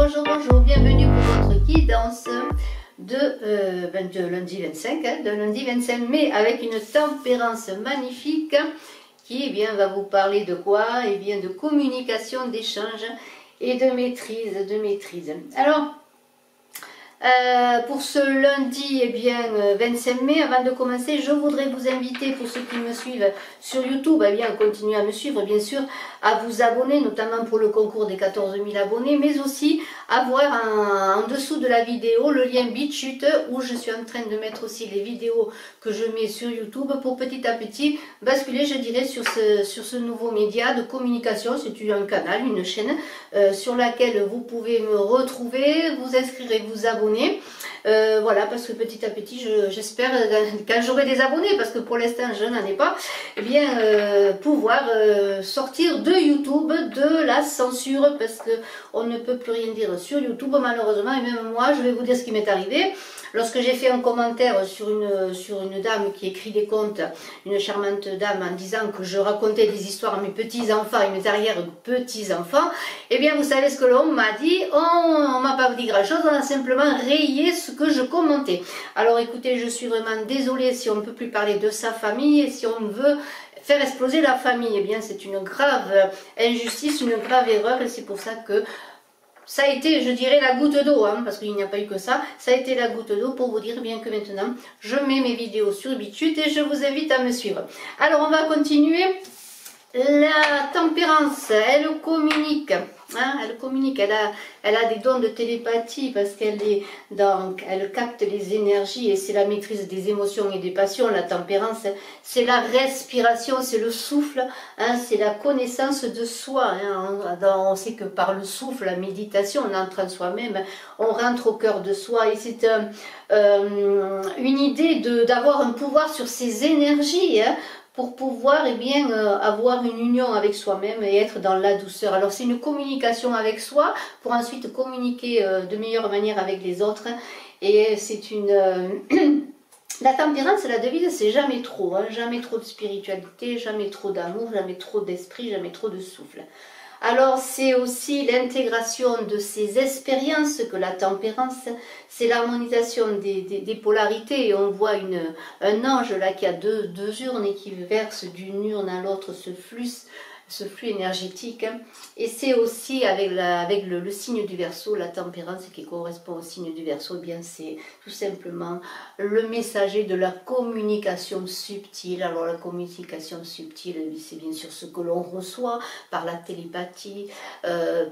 bonjour, bonjour, bienvenue pour votre guidance de lundi 25, de lundi 25 mai avec une tempérance magnifique qui va vous parler de quoi? Eh bien de communication, d'échange et de maîtrise. Alors, pour ce lundi 25 mai, avant de commencer, je voudrais vous inviter, pour ceux qui me suivent sur YouTube, à continuer à me suivre, bien sûr, à vous abonner, notamment pour le concours des 14 000 abonnés, mais aussi à voir en dessous de la vidéo le lien BitChute, où je suis en train de mettre aussi les vidéos que je mets sur YouTube, pour petit à petit basculer, je dirais, sur ce nouveau média de communication. C'est un canal, une chaîne sur laquelle vous pouvez me retrouver, vous inscrire et vous abonner. Voilà, parce que petit à petit, j'espère, quand j'aurai des abonnés, parce que pour l'instant je n'en ai pas, pouvoir sortir de YouTube de la censure, parce que on ne peut plus rien dire sur YouTube malheureusement. Et même moi, je vais vous dire ce qui m'est arrivé. Lorsque j'ai fait un commentaire sur une dame qui écrit des contes, une charmante dame, en disant que je racontais des histoires à mes petits-enfants et mes arrière-petits-enfants, eh bien vous savez ce que l'on m'a dit? On m'a pas dit grand-chose, on a simplement rayé ce que je commentais. Alors écoutez, je suis vraiment désolée si on ne peut plus parler de sa famille et si on veut faire exploser la famille. Eh bien c'est une grave injustice, une grave erreur, et c'est pour ça que ça a été, je dirais, la goutte d'eau, parce qu'il n'y a pas eu que ça. Ça a été la goutte d'eau pour vous dire bien que maintenant, je mets mes vidéos sur BitChute et je vous invite à me suivre. Alors, on va continuer. La tempérance, elle communique. Elle communique, elle a des dons de télépathie, parce elle capte les énergies, et c'est la maîtrise des émotions et des passions. La tempérance, c'est la respiration, c'est le souffle, c'est la connaissance de soi. On sait que par le souffle, la méditation, on entre en soi-même, on rentre au cœur de soi, et c'est une idée d'avoir un pouvoir sur ces énergies, pour pouvoir avoir une union avec soi-même et être dans la douceur. Alors c'est une communication avec soi pour ensuite communiquer de meilleure manière avec les autres. Et c'est une... La tempérance, la devise, c'est jamais trop. Jamais trop de spiritualité, jamais trop d'amour, jamais trop d'esprit, jamais trop de souffle. Alors c'est aussi l'intégration de ces expériences que la tempérance, c'est l'harmonisation des polarités. Et on voit un ange là qui a deux urnes et qui verse d'une urne à l'autre ce flux énergétique. Et c'est aussi avec le signe du Verseau, la tempérance qui correspond au signe du Verseau, eh bien c'est tout simplement le messager de la communication subtile. Alors la communication subtile, c'est bien sûr ce que l'on reçoit par la télépathie,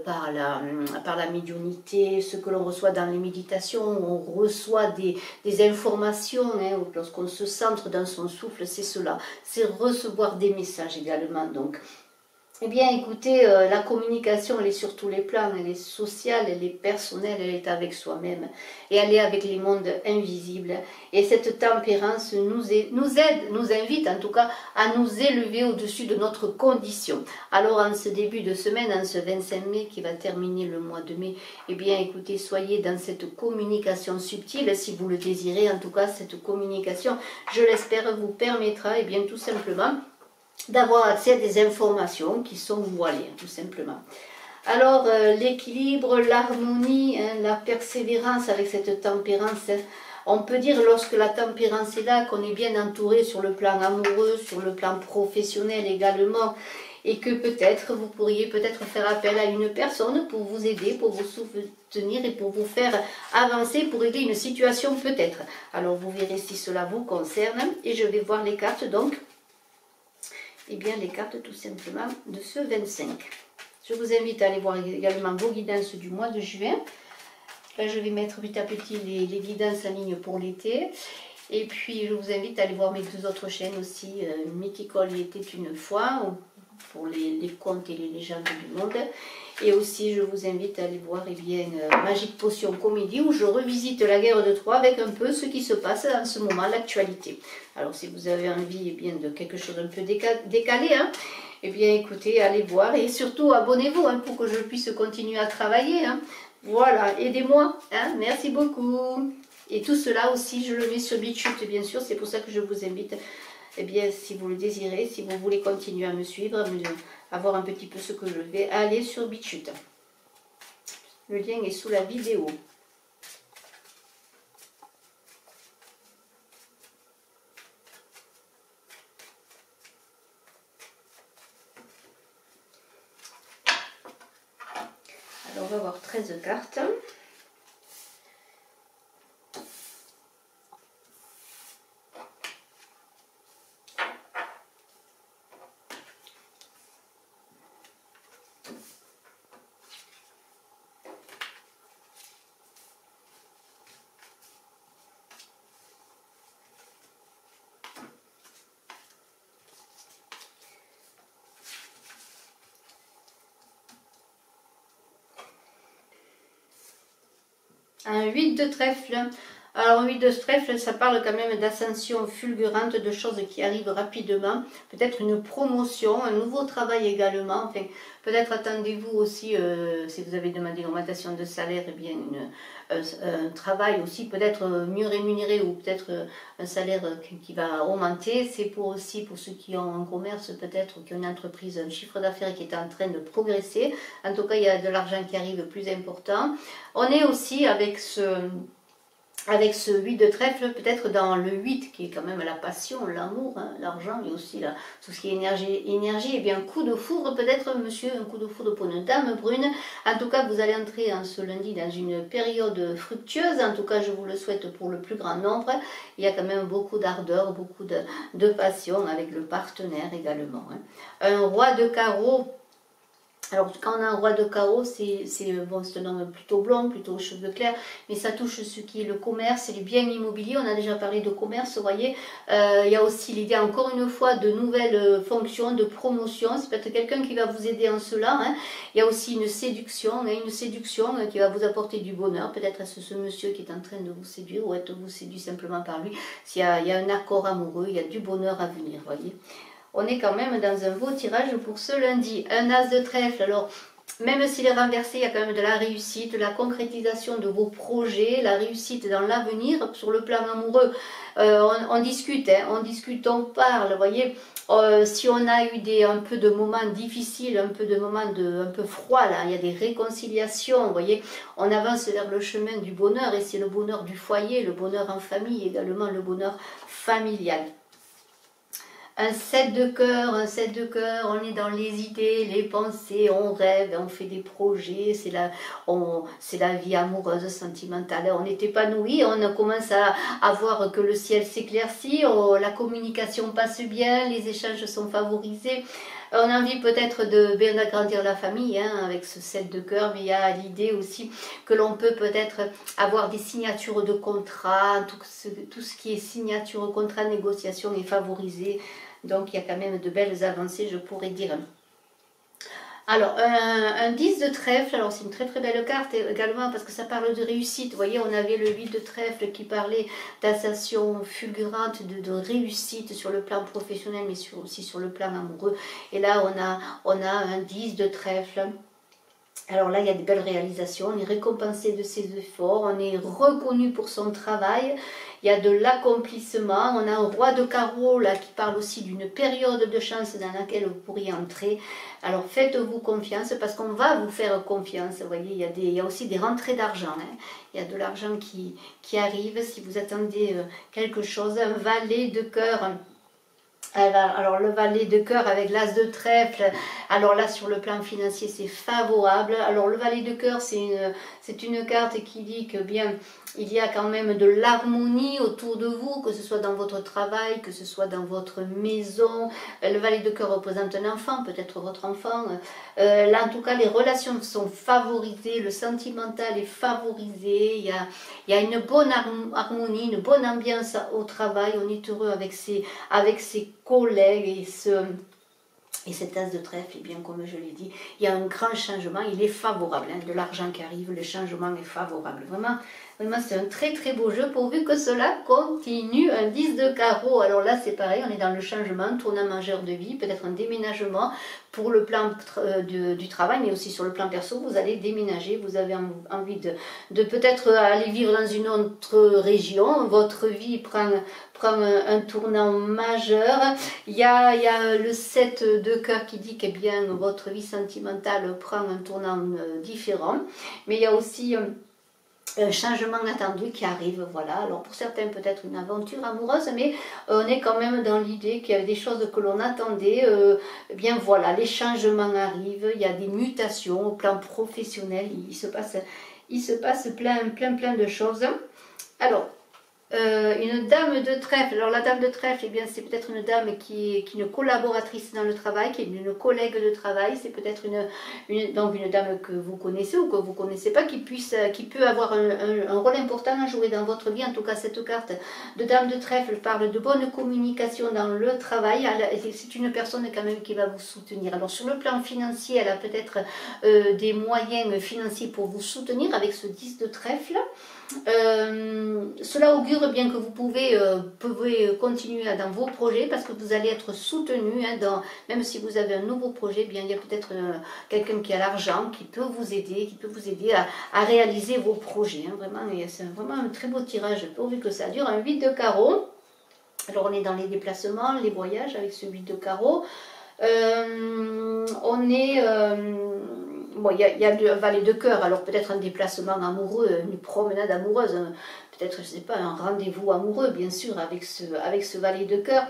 par la médiumnité, ce que l'on reçoit dans les méditations, on reçoit des informations, lorsqu'on se centre dans son souffle, c'est cela, c'est recevoir des messages également. Donc eh bien écoutez, la communication, elle est sur tous les plans, elle est sociale, elle est personnelle, elle est avec soi-même, et elle est avec les mondes invisibles. Et cette tempérance nous invite en tout cas à nous élever au-dessus de notre condition. Alors en ce début de semaine, en ce 25 mai qui va terminer le mois de mai, eh bien écoutez, soyez dans cette communication subtile si vous le désirez. En tout cas, cette communication, je l'espère, vous permettra, eh bien tout simplement, d'avoir accès à des informations qui sont voilées, tout simplement. Alors, l'équilibre, l'harmonie, la persévérance avec cette tempérance, on peut dire lorsque la tempérance est là, qu'on est bien entouré sur le plan amoureux, sur le plan professionnel également, et que peut-être vous pourriez faire appel à une personne pour vous aider, pour vous soutenir et pour vous faire avancer, pour régler une situation peut-être. Alors, vous verrez si cela vous concerne, et je vais voir les cartes donc. Eh bien, les cartes tout simplement de ce 25. Je vous invite à aller voir également vos guidances du mois de juin. Là, je vais mettre petit à petit les guidances en ligne pour l'été. Et puis, je vous invite à aller voir mes deux autres chaînes aussi. Mythical, il était une fois, pour les contes et les légendes du monde. Et aussi, je vous invite à aller voir Magique Potion Comédie, où je revisite la guerre de Troie avec un peu ce qui se passe en ce moment, l'actualité. Alors, si vous avez envie de quelque chose un peu décalé, eh bien, écoutez, allez voir. Et surtout, abonnez-vous pour que je puisse continuer à travailler. Voilà, aidez-moi. Merci beaucoup. Et tout cela aussi, je le mets sur BitChute, bien sûr. C'est pour ça que je vous invite, eh bien, si vous le désirez, si vous voulez continuer à me suivre, avoir un petit peu ce que je vais, aller sur BitChute. Le lien est sous la vidéo. Alors, on va avoir 13 cartes. Un 8 de trèfle. Alors, 8 de trèfle, ça parle quand même d'ascension fulgurante, de choses qui arrivent rapidement. Peut-être une promotion, un nouveau travail également. Enfin, peut-être attendez-vous aussi, si vous avez demandé une augmentation de salaire, eh bien un travail aussi peut-être mieux rémunéré ou peut-être un salaire qui va augmenter. C'est pour aussi pour ceux qui ont un commerce, peut-être qui ont une entreprise, un chiffre d'affaires qui est en train de progresser. En tout cas, il y a de l'argent qui arrive plus important. On est aussi avec ce 8 de trèfle, peut-être dans le 8, qui est quand même la passion, l'amour, hein, l'argent, et aussi tout ce qui est énergie, et bien coup de foudre, peut-être, monsieur, un coup de foudre pour une dame brune. En tout cas, vous allez entrer ce lundi dans une période fructueuse, en tout cas, je vous le souhaite pour le plus grand nombre. Il y a quand même beaucoup d'ardeur, beaucoup de passion avec le partenaire également. Hein. Un roi de carreau. Alors, quand on a un roi de carreau, c'est un homme plutôt blond, plutôt aux cheveux clairs, mais ça touche ce qui est le commerce et les biens immobiliers. On a déjà parlé de commerce, vous voyez. Il y a aussi l'idée, encore une fois, de nouvelles fonctions, de promotion. C'est peut-être quelqu'un qui va vous aider en cela. Hein. Il y a aussi une séduction qui va vous apporter du bonheur. Peut-être est-ce ce monsieur qui est en train de vous séduire ou êtes-vous séduit simplement par lui. S'il y a un accord amoureux, il y a du bonheur à venir, vous voyez. On est quand même dans un beau tirage pour ce lundi. Un as de trèfle, alors même s'il est renversé, il y a quand même de la réussite, de la concrétisation de vos projets, la réussite dans l'avenir. Sur le plan amoureux, on discute, hein, on parle, vous voyez. Si on a eu un peu de moments difficiles, un peu de moments un peu froids, là, il y a des réconciliations, vous voyez, on avance vers le chemin du bonheur, et c'est le bonheur du foyer, le bonheur en famille, également le bonheur familial. Un 7 de cœur, on est dans les idées, les pensées, on rêve, on fait des projets, c'est la vie amoureuse, sentimentale, on est épanoui, on commence à voir que le ciel s'éclaircit, la communication passe bien, les échanges sont favorisés. On a envie peut-être de bien agrandir la famille hein, avec ce 7 de cœur, mais il y a l'idée aussi que l'on peut peut-être avoir des signatures de contrat, tout ce qui est signature, contrat, négociation est favorisé. Donc il y a quand même de belles avancées, je pourrais dire. Alors, un 10 de trèfle, alors c'est une très très belle carte également parce que ça parle de réussite. Vous voyez, on avait le 8 de trèfle qui parlait d'ascension fulgurante, de réussite sur le plan professionnel, mais aussi sur le plan amoureux. Et là, on a un 10 de trèfle. Alors là, il y a des belles réalisations, on est récompensé de ses efforts, on est reconnu pour son travail, il y a de l'accomplissement, on a un roi de carreau là qui parle aussi d'une période de chance dans laquelle vous pourriez entrer. Alors faites-vous confiance parce qu'on va vous faire confiance, vous voyez, il y a aussi des rentrées d'argent, hein. Il y a de l'argent qui arrive si vous attendez quelque chose, un valet de cœur. Alors le valet de cœur avec l'as de trèfle, alors là sur le plan financier c'est favorable. Alors le valet de cœur c'est une carte qui dit que bien il y a quand même de l'harmonie autour de vous, que ce soit dans votre travail, que ce soit dans votre maison. Le valet de cœur représente un enfant, peut-être votre enfant. Là en tout cas les relations sont favorisées, le sentimental est favorisé, il y a une bonne harmonie, une bonne ambiance au travail, on est heureux avec ses collègues et cet as de trèfle, et bien comme je l'ai dit, il y a un grand changement, il est favorable, hein, de l'argent qui arrive, le changement est favorable. Vraiment, vraiment c'est un très très beau jeu, pourvu que cela continue. Un 10 de carreau, alors là c'est pareil, on est dans le changement, tournant majeur de vie, peut-être un déménagement, pour le plan du travail, mais aussi sur le plan perso, vous allez déménager, vous avez envie de peut-être aller vivre dans une autre région, votre vie prend un tournant majeur. Il y a le 7 de cœur qui dit que bien votre vie sentimentale prend un tournant différent, mais il y a aussi un changement attendu qui arrive, voilà. Alors pour certains peut-être une aventure amoureuse, mais on est quand même dans l'idée qu'il y a des choses que l'on attendait, eh bien voilà, les changements arrivent, il y a des mutations au plan professionnel, il se passe plein de choses. Alors, une dame de trèfle, alors la dame de trèfle, eh bien c'est peut-être une dame qui est une collaboratrice dans le travail, qui est une collègue de travail, c'est peut-être donc une dame que vous connaissez ou que vous ne connaissez pas, qui peut avoir un rôle important à jouer dans votre vie. En tout cas, cette carte de dame de trèfle parle de bonne communication dans le travail. C'est une personne quand même qui va vous soutenir. Alors sur le plan financier, elle a peut-être des moyens financiers pour vous soutenir avec ce 10 de trèfle. Cela augure bien que vous pouvez continuer dans vos projets parce que vous allez être soutenu, hein, même si vous avez un nouveau projet, bien il y a peut-être quelqu'un qui a l'argent qui peut vous aider, à réaliser vos projets, hein, vraiment, c'est vraiment un très beau tirage pourvu que ça dure. Un 8 de carreau, alors on est dans les déplacements, les voyages avec ce 8 de carreau. On est bon, il y a le valet de cœur, alors peut-être un déplacement amoureux, une promenade amoureuse, peut-être, je sais pas, un rendez-vous amoureux, bien sûr, avec ce valet de cœur.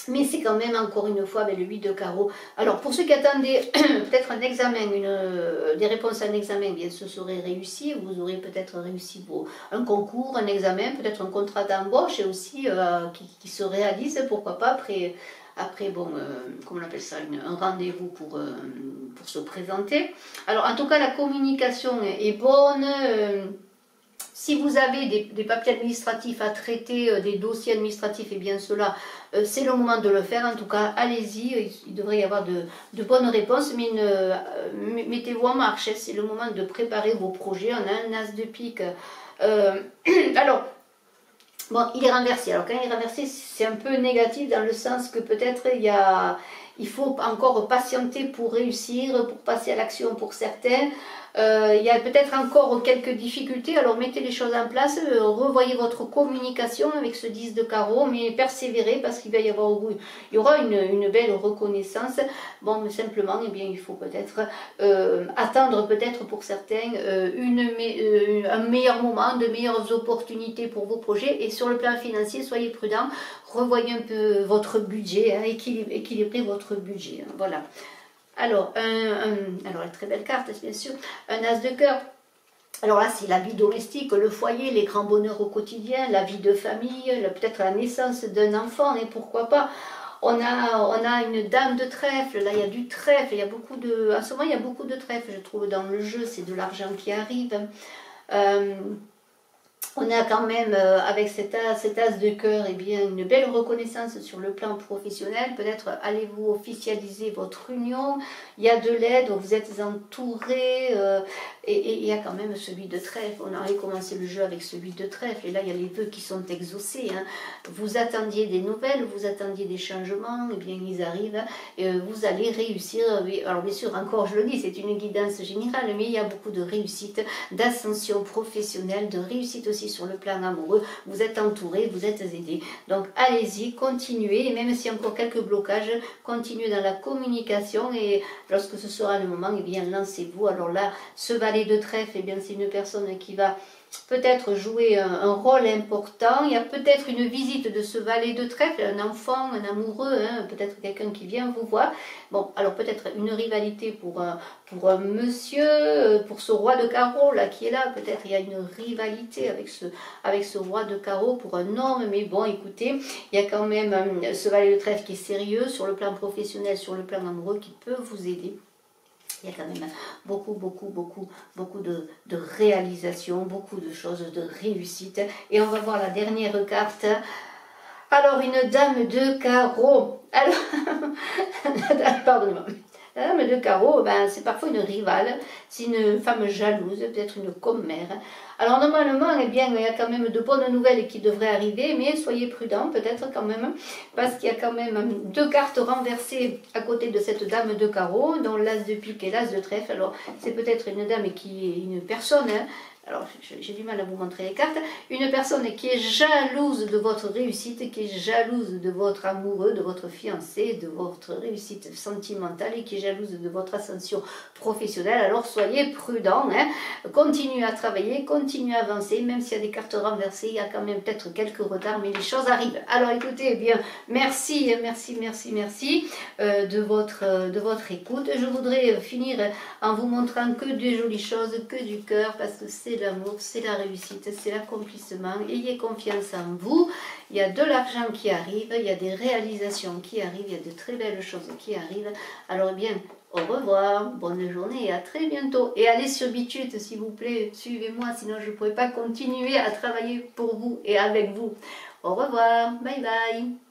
Mais c'est quand même, encore une fois, avec le 8 de carreau. Alors, pour ceux qui attendaient peut-être un examen, des réponses à un examen, bien, ce serait réussi. Vous aurez peut-être réussi un concours, un examen, peut-être un contrat d'embauche, et aussi qui se réalise, pourquoi pas, après, bon, comment on appelle ça, un rendez-vous pour se présenter. Alors, en tout cas, la communication est bonne. Si vous avez des papiers administratifs à traiter, des dossiers administratifs, et bien cela, c'est le moment de le faire. En tout cas, allez-y, il devrait y avoir de bonnes réponses, mais mettez-vous en marche. C'est le moment de préparer vos projets. On a un as de pique. Alors, bon, il est renversé. Alors, quand il est renversé, c'est un peu négatif dans le sens que peut-être il faut encore patienter pour réussir, pour passer à l'action pour certains. Il y a peut-être encore quelques difficultés, alors mettez les choses en place, revoyez votre communication avec ce 10 de carreau, mais persévérez parce qu'il va y aura une belle reconnaissance. Bon, mais simplement, eh bien, il faut peut-être attendre peut-être pour certains un meilleur moment, de meilleures opportunités pour vos projets. Et sur le plan financier, soyez prudents, revoyez un peu votre budget, hein, équilibrez votre budget, hein, voilà. Alors, alors, la très belle carte, bien sûr, un as de cœur. Alors là, c'est la vie domestique, le foyer, les grands bonheurs au quotidien, la vie de famille, peut-être la naissance d'un enfant, et pourquoi pas. On a une dame de trèfle, là il y a du trèfle, il y a beaucoup de... En ce moment, il y a beaucoup de trèfle, je trouve, dans le jeu, c'est de l'argent qui arrive. On a quand même, avec cet as de cœur, eh bien, une belle reconnaissance sur le plan professionnel. Peut-être allez-vous officialiser votre union. Il y a de l'aide, vous êtes entouré. Et il y a quand même celui de trèfle. On aurait commencé le jeu avec celui de trèfle. Et là, il y a les vœux qui sont exaucés. Hein. Vous attendiez des nouvelles, vous attendiez des changements. Eh bien, ils arrivent. Et vous allez réussir. Alors, bien sûr, encore, je le dis, c'est une guidance générale. Mais il y a beaucoup de réussite, d'ascension professionnelle, de réussite aussi sur le plan amoureux, vous êtes entouré, vous êtes aidé. Donc allez-y, continuez, et même s'il y a encore quelques blocages, continuez dans la communication, et lorsque ce sera le moment, eh bien lancez-vous. Alors là, ce valet de trèfle, eh bien c'est une personne qui va peut-être jouer un rôle important. Il y a peut-être une visite de ce valet de trèfle, un enfant, un amoureux, hein, peut-être quelqu'un qui vient vous voir. Bon, alors peut-être une rivalité pour un monsieur, pour ce roi de carreau là qui est là, peut-être il y a une rivalité avec ce roi de carreau pour un homme, mais bon, écoutez, il y a quand même ce valet de trèfle qui est sérieux sur le plan professionnel, sur le plan amoureux, qui peut vous aider. Il y a quand même beaucoup de réalisations, beaucoup de choses, de réussite. Et on va voir la dernière carte. Alors, une dame de carreau. Alors, pardonnez-moi. La dame de carreau, ben, c'est parfois une rivale, c'est une femme jalouse, peut-être une commère. Alors normalement, eh bien, il y a quand même de bonnes nouvelles qui devraient arriver, mais soyez prudents peut-être quand même, parce qu'il y a quand même deux cartes renversées à côté de cette dame de carreau, dont l'as de pique et l'as de trèfle. Alors c'est peut-être une dame qui est une personne, hein. Alors j'ai du mal à vous montrer les cartes, une personne qui est jalouse de votre réussite, qui est jalouse de votre amoureux, de votre fiancé, de votre réussite sentimentale et qui est jalouse de votre ascension professionnelle. Alors soyez prudents, hein. Continuez à travailler, continuez à avancer, même s'il y a des cartes renversées, il y a quand même peut-être quelques retards, mais les choses arrivent. Alors écoutez, eh bien, merci de votre écoute. Je voudrais finir en vous montrant que des jolies choses, que du cœur, parce que c'est l'amour, c'est la réussite, c'est l'accomplissement. Ayez confiance en vous. Il y a de l'argent qui arrive, il y a des réalisations qui arrivent, il y a de très belles choses qui arrivent. Alors bien, au revoir, bonne journée et à très bientôt. Et allez sur Bitchute s'il vous plaît, suivez-moi, sinon je ne pourrai pas continuer à travailler pour vous et avec vous. Au revoir, bye bye.